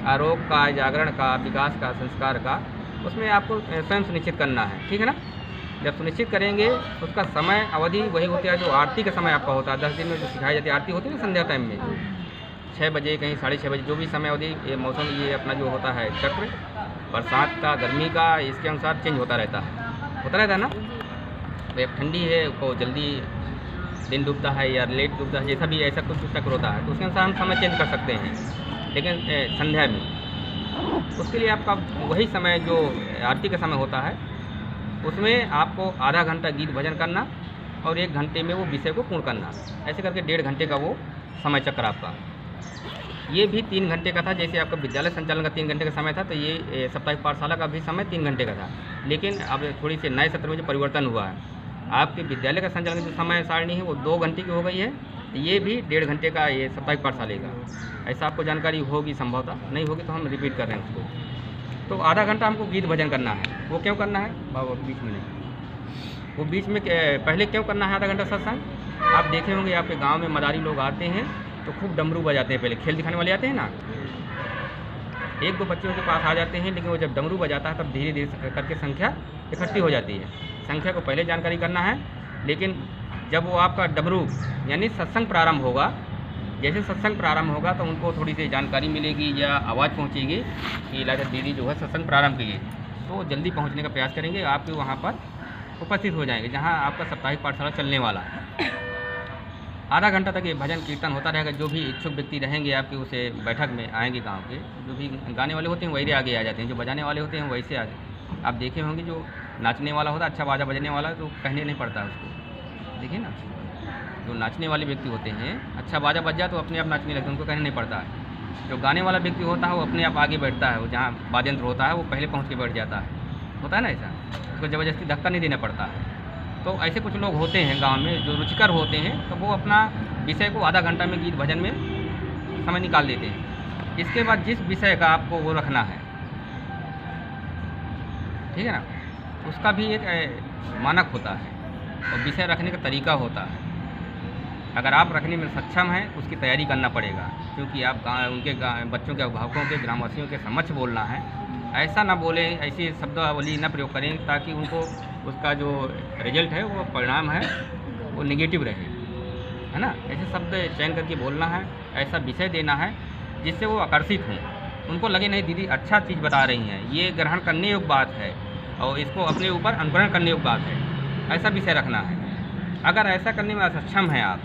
आरोग्य का, जागरण का, विकास का, संस्कार का, उसमें आपको स्वयं सुनिश्चित करना है। ठीक है ना। जब सुनिश्चित करेंगे उसका समय अवधि वही होती है जो आरती का समय आपका होता है। 10 दिन में जो सिखाई जाती है आरती होती है ना संध्या टाइम में, 6 बजे कहीं 6:30 बजे, जो भी समय अवधि ये मौसम ये अपना जो होता है चक्र, बरसात का, गर्मी का, इसके अनुसार चेंज होता रहता है ना। तो अब ठंडी है तो जल्दी दिन डूबता है या लेट डूबता है, जैसा भी ऐसा कुछ चक्र होता है, तो उसके अनुसार हम समय चेंज कर सकते हैं। लेकिन संध्या में उसके लिए आपका वही समय जो आरती का समय होता है, उसमें आपको आधा घंटा गीत भजन करना और 1 घंटे में वो विषय को पूर्ण करना। ऐसे करके 1.5 घंटे का वो समय चक्र आपका। ये भी 3 घंटे का था, जैसे आपका विद्यालय संचालन का 3 घंटे का समय था, तो ये साप्ताहिक पाठशाला का भी समय 3 घंटे का था। लेकिन अब थोड़ी सी नए सत्र में जो परिवर्तन हुआ है, आपके विद्यालय का संचालन की जो समय सारणी है वो 2 घंटे की हो गई है। ये भी 1.5 घंटे का ये साप्ताहिक पाठशाला का। ऐसा आपको जानकारी होगी संभवतः, नहीं होगी तो हम रिपीट कर रहे हैं उसको। तो आधा घंटा हमको गीत भजन करना है। वो क्यों करना है बाबा? बीच में नहीं, वो बीच में पहले क्यों करना है आधा घंटा सत्संग? आप देखे होंगे आपके गांव में मदारी लोग आते हैं तो खूब डमरू बजाते हैं। पहले खेल दिखाने वाले आते हैं ना, 1-2 बच्चों के पास आ जाते हैं, लेकिन वो जब डमरू बजाता है तब धीरे धीरे करके संख्या इकट्ठी हो जाती है। संख्या को पहले जानकारी करना है, लेकिन जब वो आपका डमरू यानी सत्संग प्रारंभ होगा, जैसे सत्संग प्रारंभ होगा तो उनको थोड़ी सी जानकारी मिलेगी या आवाज़ पहुंचेगी कि लाजा दीदी जो है सत्संग प्रारंभ कीजिए, तो जल्दी पहुंचने का प्रयास करेंगे, आपके वहां पर उपस्थित हो जाएंगे जहां आपका साप्ताहिक पाठशाला चलने वाला है। आधा घंटा तक ये भजन कीर्तन होता रहेगा। जो भी इच्छुक व्यक्ति रहेंगे आपके उसे बैठक में आएंगे, गाँव के जो भी गाने वाले होते हैं वही आगे आ जाते हैं, जो बजाने वाले होते हैं वैसे आगे। आप देखे होंगे जो नाचने वाला होता है, अच्छा बाजा बजने वाला, तो कहने नहीं पड़ता उसको। देखिए ना, जो नाचने वाले व्यक्ति होते हैं, अच्छा बाजा बज जाए तो अपने आप नाचने लगते हैं, उनको कहने नहीं पड़ता है। जो गाने वाला व्यक्ति होता है वो अपने आप आगे बैठता है, वो जहाँ वाद्यंत्र होता है वो पहले पहुँच के बैठ जाता है। होता है ना ऐसा, उसको ज़बरदस्ती धक्का नहीं देना पड़ता है। तो ऐसे कुछ लोग होते हैं गाँव में जो रुचिकर होते हैं, तो वो अपना विषय को आधा घंटा में गीत भजन में समय निकाल देते हैं। इसके बाद जिस विषय का आपको वो रखना है, ठीक है ना, उसका भी एक मानक होता है और विषय रखने का तरीका होता है। अगर आप रखने में सक्षम हैं उसकी तैयारी करना पड़ेगा, क्योंकि आप उनके बच्चों के अभिभावकों के, ग्रामवासियों के समक्ष बोलना है। ऐसा ना बोलें, ऐसी शब्दावली न प्रयोग करें ताकि उनको उसका जो रिजल्ट है, वो परिणाम है, वो नेगेटिव रहे, है ना। ऐसे शब्द चयन करके बोलना है, ऐसा विषय देना है जिससे वो आकर्षित हों, उनको लगे नहीं दीदी अच्छा चीज़ बता रही हैं, ये ग्रहण करने योग्य बात है और इसको अपने ऊपर अनुकरण करने योग्य बात है। ऐसा विषय रखना है। अगर ऐसा करने में असक्षम हैं आप,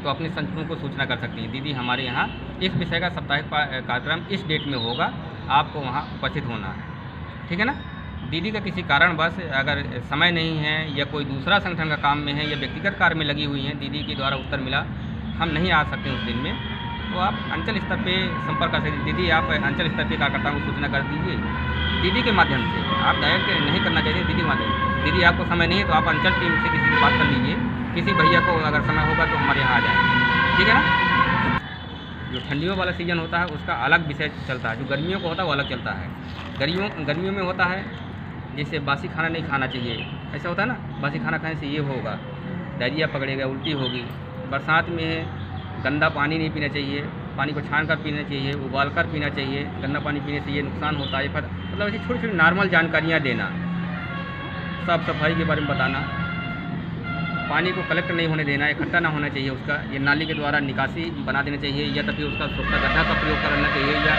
तो अपने संतों को सूचना कर सकती हैं, दीदी हमारे यहाँ इस विषय का साप्ताहिक कार्यक्रम इस डेट में होगा, आपको वहाँ उपस्थित होना है। ठीक है ना। दीदी का किसी कारणवश अगर समय नहीं है या कोई दूसरा संगठन का काम में है या व्यक्तिगत कार्य में लगी हुई हैं, दीदी के द्वारा उत्तर मिला हम नहीं आ सकते उस दिन में, तो आप अंचल स्तर पे संपर्क कर सकते। दीदी आप अंचल स्तर पे कार्यकर्ताओं को सूचना कर दीजिए दीदी के माध्यम से। आप डायरेक्ट नहीं करना चाहिए, दीदी माध्यम। दीदी आपको समय नहीं है तो आप अंचल टीम से किसी से बात कर लीजिए, किसी भैया को अगर समय होगा तो हमारे यहाँ आ जाएंगे। ठीक है ना। जो ठंडियों वाला सीज़न होता है उसका अलग विषय चलता है, जो गर्मियों को होता है वो अलग चलता है। गर्मियों में होता है जैसे बासी खाना नहीं खाना चाहिए, ऐसा होता है ना, बासी खाना खाने से ये होगा, डायरिया पकड़ेगा, उल्टी होगी। बरसात में गंदा पानी नहीं पीना चाहिए, पानी को छान कर पीना चाहिए, उबाल कर पीना चाहिए। गंदा पानी पीने से ये नुकसान होता है। मतलब ऐसी छोटी छोटी नॉर्मल जानकारियाँ देना, साफ़ सफाई के बारे में बताना, पानी को कलेक्ट नहीं होने देना, इकट्ठा ना होना चाहिए उसका, ये नाली के द्वारा निकासी बना देना चाहिए, या तो फिर उसका सोखता गड्ढा का प्रयोग करना चाहिए, या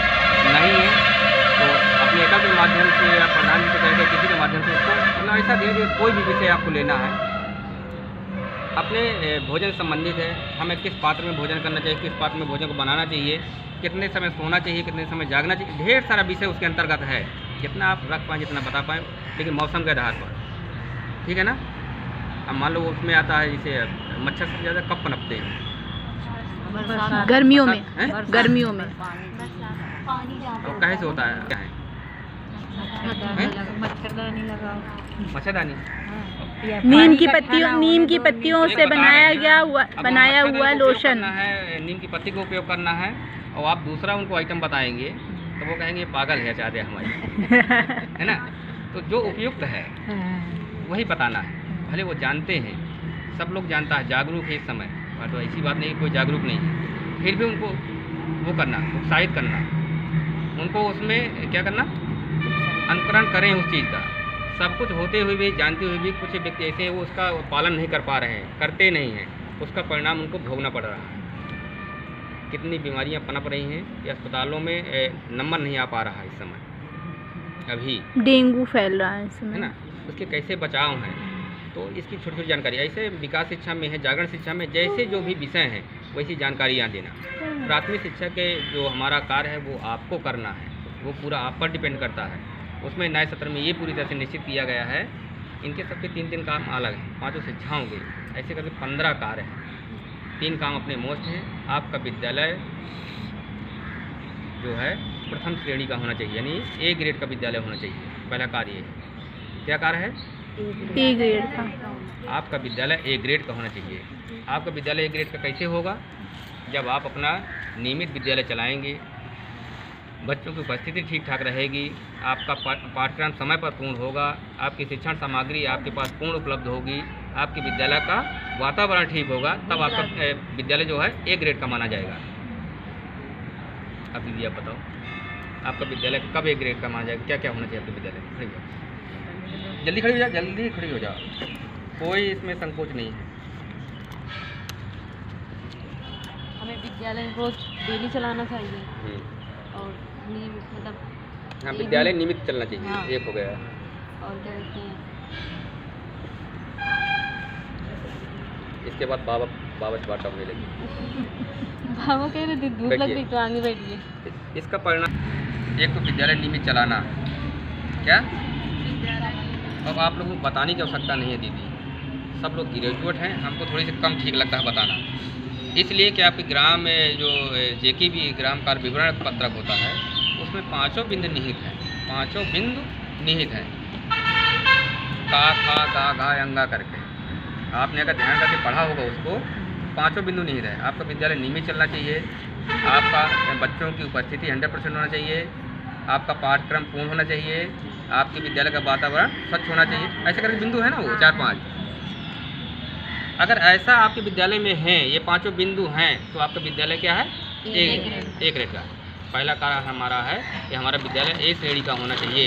नहीं है तो अपने एकल के माध्यम से या प्रधान से कहकर किसी के माध्यम से उसको, मतलब ऐसा धीरे धीरे कोई भी विषय आपको लेना है। अपने भोजन संबंधित है, हमें किस पात्र में भोजन करना चाहिए, किस पात्र में भोजन को बनाना चाहिए, कितने समय सोना चाहिए, कितने समय जागना चाहिए, ढेर सारा विषय उसके अंतर्गत है। जितना आप रख पाएँ, जितना बता पाएँ, लेकिन मौसम के आधार पर। ठीक है ना। अब मान लो उसमें आता है जैसे मच्छर सबसे ज़्यादा कब पनपते हैं? गर्मियों में। गर्मियों में तो कैसे होता है? क्या है? मच्छरदानी लगाओ। मच्छरदानी नीम की पत्तियों से बनाया हुआ लोशन है। नीम की पत्ती का उपयोग करना है। और आप दूसरा उनको आइटम बताएंगे तो वो कहेंगे पागल है चाहते हमारी है ना। तो जो उपयुक्त है वही बताना है। भले वो जानते हैं, सब लोग जानता है, जागरूक है इस समय, तो ऐसी बात नहीं कोई जागरूक नहीं है, फिर भी उनको वो करना, उत्साहित करना, उनको उसमें क्या करना, अनुकरण करें उस चीज़ का। सब कुछ होते हुए भी, जानते हुए भी कुछ व्यक्ति ऐसे हैं वो उसका पालन नहीं कर पा रहे हैं, करते नहीं हैं, उसका परिणाम उनको भोगना पड़ रहा है। कितनी बीमारियां पनप रही हैं कि अस्पतालों में नंबर नहीं आ पा रहा है इस समय, अभी डेंगू फैल रहा है इस है समय। ना। उसके कैसे बचाव हैं, तो इसकी छोटी छोटी जानकारी ऐसे विकास शिक्षा में है, जागरण शिक्षा में जैसे जो भी विषय हैं वैसी जानकारियाँ देना। प्राथमिक शिक्षा के जो हमारा कार्य है वो आपको करना है, वो पूरा आप पर डिपेंड करता है। उसमें नए सत्र में ये पूरी तरह से निश्चित किया गया है, इनके सबके 3-3 काम अलग हैं, 5 शिक्षाओं के ऐसे करके 15 कार्य हैं। 3 काम अपने मोस्ट हैं। आपका विद्यालय जो है प्रथम श्रेणी का होना चाहिए, यानी ए ग्रेड का विद्यालय होना चाहिए। पहला कार्य है, क्या कार्य है? ए ग्रेड का। आपका विद्यालय ए ग्रेड का होना चाहिए। आपका विद्यालय ए ग्रेड का कैसे होगा? जब आप अपना नियमित विद्यालय चलाएंगे, बच्चों की उपस्थिति ठीक ठाक रहेगी, आपका पाठ्यक्रम समय पर पूर्ण होगा, आपकी शिक्षण सामग्री आपके पास पूर्ण उपलब्ध होगी, आपके विद्यालय का वातावरण ठीक होगा, तब आपका विद्यालय जो है ए ग्रेड का माना जाएगा। अब दीदी आप बताओ, आपका विद्यालय कब ए ग्रेड का माना जाएगा? क्या क्या होना चाहिए आपके विद्यालय में? खड़ी हो जाओ, जल्दी खड़ी हो जाओ, जल्दी खड़ी हो जाओ, कोई इसमें संकोच नहीं है। हमें विद्यालय रोज डेली चलाना चाहिए और मतलब हाँ, विद्यालय नियमित चलना चाहिए। हाँ। एक हो गया, और क्या कहते हैं, इसके बाद बाबा बाटा होने लगी। बाबा कह रहे थे धूप लग रही तो आगे बैठिए। इसका परिणाम एक तो विद्यालय नियमित चलाना, क्या अब आप लोगों को बताने की आवश्यकता नहीं है दीदी, सब लोग ग्रेजुएट हैं, हमको थोड़ी सी कम ठीक लगता है बताना, इसलिए कि आपके ग्राम में जो जेके भी ग्राम कार्य विवरण पत्रक होता है उसमें 5 बिंदु निहित हैं, 5 बिंदु निहित हैं, का खा गा घा अंगा करके। आपने अगर ध्यान करके पढ़ा होगा उसको, 5 बिंदु निहित है। आपका विद्यालय नियमित चलना चाहिए, आपका बच्चों की उपस्थिति 100% होना चाहिए, आपका पाठ्यक्रम पूर्ण होना चाहिए, आपके विद्यालय का वातावरण स्वच्छ होना चाहिए। ऐसे करके बिंदु है ना वो 4-5। अगर ऐसा आपके विद्यालय में है, ये 5 बिंदु हैं, तो आपका विद्यालय क्या है? ए ग्रेड का। पहला कार्य हमारा है कि हमारा विद्यालय ए श्रेणी का होना चाहिए।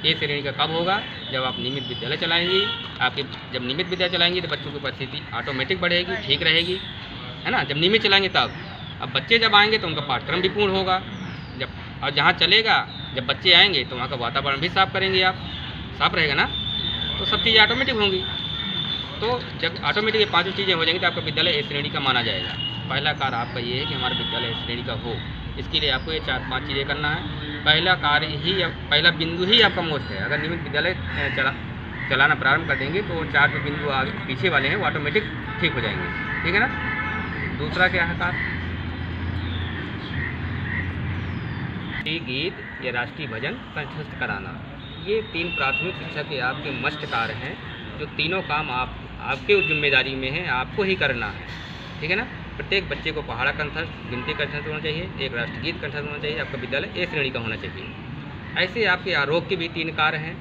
ए श्रेणी का कब होगा? जब आप नियमित विद्यालय चलाएंगी। आपके जब नियमित विद्यालय चलाएंगी तो बच्चों की उपस्थिति ऑटोमेटिक बढ़ेगी, ठीक रहेगी, है ना। जब नियमित चलाएंगे तब, अब बच्चे जब आएंगे तो उनका पाठ्यक्रम भी पूर्ण होगा। जब और जहाँ चलेगा, जब बच्चे आएंगे तो वहाँ का वातावरण भी साफ करेंगे आप, साफ रहेगा ना, तो सब चीज़ें ऑटोमेटिक होंगी। तो जब ऑटोमेटिक ये 5 चीज़ें हो जाएंगी तो आपका विद्यालय ए श्रेणी का माना जाएगा। पहला कार्य आपका ये है कि हमारा विद्यालय ए श्रेणी का हो, इसके लिए आपको ये 4-5 चीज़ें करना है। पहला कार्य ही, पहला बिंदु ही आपका मोस्ट है। अगर नियमित विद्यालय चलाना प्रारंभ कर देंगे तो 4 जो बिंदु आगे पीछे वाले हैं वो ऑटोमेटिक ठीक हो जाएंगे, ठीक है ना। दूसरा क्या है कार्य? राष्ट्रीय गीत या राष्ट्रीय भजन कंठस्थ कराना। ये 3 प्राथमिक शिक्षा के आपके मस्ट कार्य हैं, जो तीनों काम आपके जिम्मेदारी में है, आपको ही करना है, ठीक है ना। प्रत्येक बच्चे को पहाड़ा कंठस्थ, गिनती कंठस्थ होना चाहिए, एक राष्ट्रीय गीत कंठस्थ होना चाहिए, आपका विद्यालय ए श्रेणी का होना चाहिए। ऐसे आपके आरोग्य के भी 3 कार्य हैं,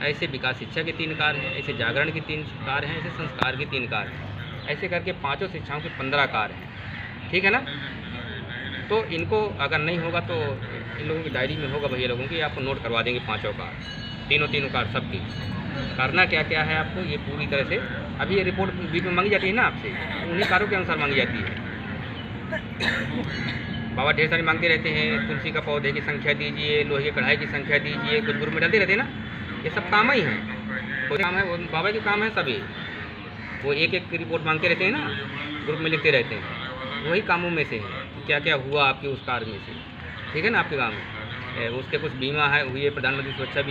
ऐसे विकास शिक्षा के 3 कार्य हैं, ऐसे जागरण के 3 कार्य हैं, ऐसे संस्कार के 3 कार्य हैं। ऐसे करके 5 शिक्षाओं के 15 कार्य हैं, ठीक है ना। तो इनको अगर नहीं होगा तो इन लोगों की डायरी में होगा भैया लोगों की, आपको नोट करवा देंगे 5 कार्य, तीनों कार्य सबकी। करना क्या क्या है आपको, ये पूरी तरह से अभी ये रिपोर्ट बीच में मांगी जाती है ना आपसे, उन्हीं कार्यों के अनुसार मांगी जाती है। बाबा ढेर सारे मांगते रहते हैं, तुलसी का पौधे की संख्या दीजिए, लोहे की कढ़ाई की संख्या दीजिए, कुछ ग्रुप में डालते रहते हैं ना, ये सब काम ही है, कोई काम है वो बाबा के काम है सभी। वो एक रिपोर्ट मांगते रहते हैं ना, ग्रुप में लिखते रहते हैं, वही कामों में से है क्या क्या हुआ आपके उस कार्य में से, ठीक है ना। आपके गाँव में उसके कुछ बीमा है हुई है, प्रधानमंत्री सुरक्षा